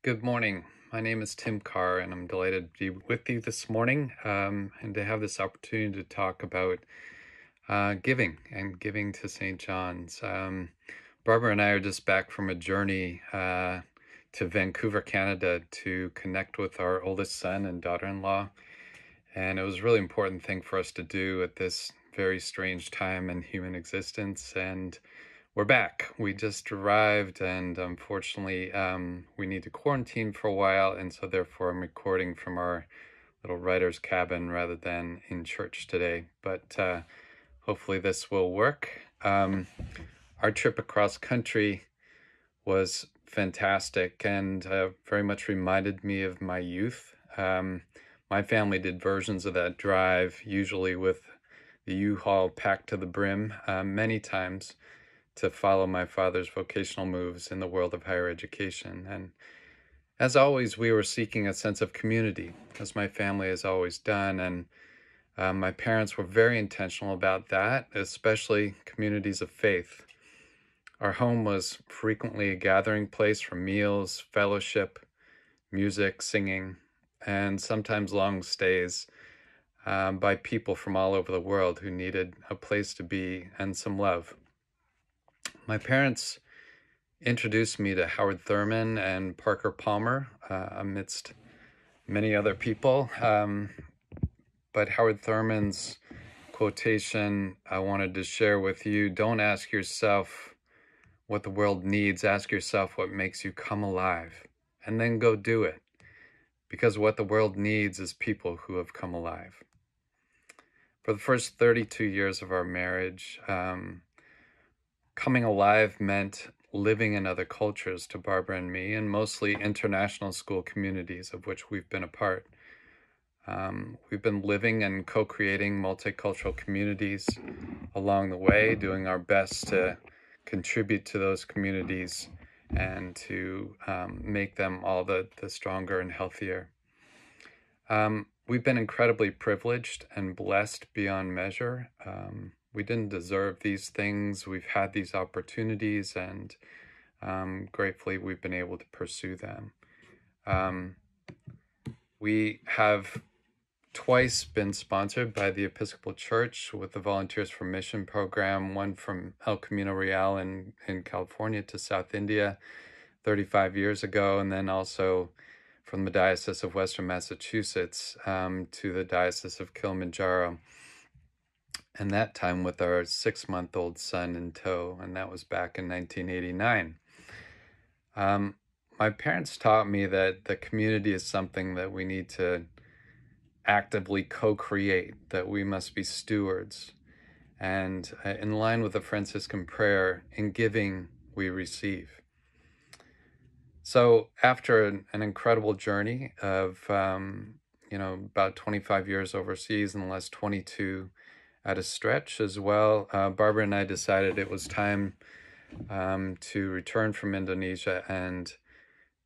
Good morning. My name is Tim Carr, and I'm delighted to be with you this morning and to have this opportunity to talk about giving and giving to St. John's. Barbara and I are just back from a journey to Vancouver, Canada, to connect with our oldest son and daughter-in-law. And it was a really important thing for us to do at this very strange time in human existence. And we're back. We just arrived, and unfortunately, we need to quarantine for a while, and so therefore I'm recording from our little writer's cabin rather than in church today. But hopefully this will work. Our trip across country was fantastic and very much reminded me of my youth. My family did versions of that drive, usually with the U-Haul packed to the brim many times, to follow my father's vocational moves in the world of higher education. And as always, we were seeking a sense of community, as my family has always done. And my parents were very intentional about that, especially communities of faith. Our home was frequently a gathering place for meals, fellowship, music, singing, and sometimes long stays by people from all over the world who needed a place to be and some love. My parents introduced me to Howard Thurman and Parker Palmer amidst many other people. But Howard Thurman's quotation I wanted to share with you: don't ask yourself what the world needs, ask yourself what makes you come alive, and then go do it. Because what the world needs is people who have come alive. For the first 32 years of our marriage, coming alive meant living in other cultures to Barbara and me, and mostly international school communities of which we've been a part. We've been living and co-creating multicultural communities along the way, doing our best to contribute to those communities and to make them all the stronger and healthier. We've been incredibly privileged and blessed beyond measure. We didn't deserve these things. We've had these opportunities, and gratefully we've been able to pursue them. We have twice been sponsored by the Episcopal Church with the Volunteers for Mission program, one from El Camino Real in California to South India 35 years ago, and then also from the Diocese of Western Massachusetts to the Diocese of Kilimanjaro. And that time with our 6-month-old son in tow, and that was back in 1989. My parents taught me that the community is something that we need to actively co-create, that we must be stewards. And in line with the Franciscan prayer, in giving, we receive. So after an incredible journey of, about 25 years overseas and the last 22 at a stretch as well, Barbara and I decided it was time to return from Indonesia and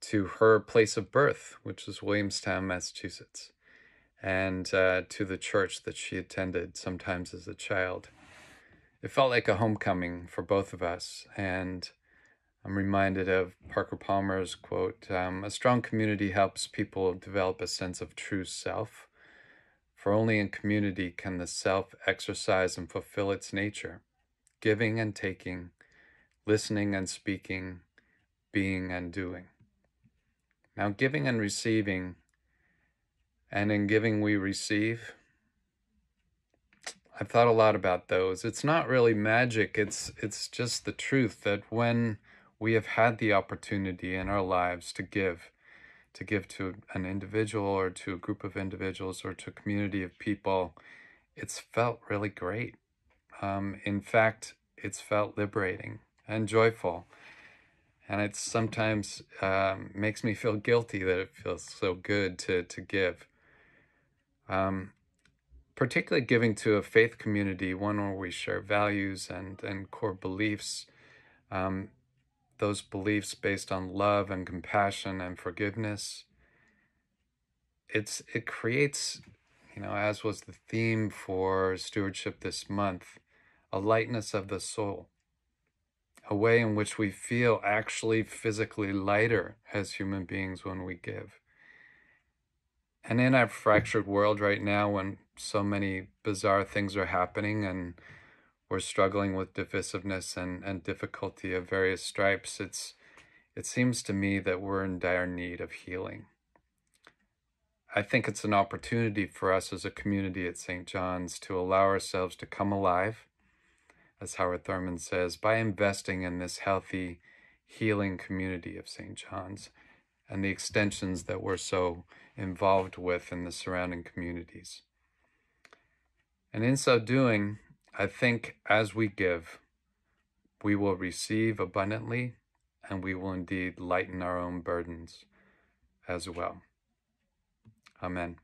to her place of birth, which is Williamstown, Massachusetts, and to the church that she attended sometimes as a child. It felt like a homecoming for both of us, and I'm reminded of Parker Palmer's quote, a strong community helps people develop a sense of true self, for only in community can the self exercise and fulfill its nature, giving and taking, listening and speaking, being and doing. Now, giving and receiving, and in giving we receive, I've thought a lot about those. It's not really magic, it's just the truth that when we have had the opportunity in our lives to give to an individual or to a group of individuals or to a community of people, it's felt really great. In fact, it's felt liberating and joyful. And it sometimes makes me feel guilty that it feels so good to give. Particularly giving to a faith community, one where we share values and core beliefs, those beliefs based on love and compassion and forgiveness. It creates, as was the theme for Stewardship this month, a lightness of the soul, a way in which we feel actually physically lighter as human beings when we give. And in our fractured world right now, when so many bizarre things are happening and we're struggling with divisiveness and difficulty of various stripes, it seems to me that we're in dire need of healing. I think it's an opportunity for us as a community at St. John's to allow ourselves to come alive, as Howard Thurman says, by investing in this healthy, healing community of St. John's and the extensions that we're so involved with in the surrounding communities. And in so doing, I think as we give, we will receive abundantly, and we will indeed lighten our own burdens as well. Amen.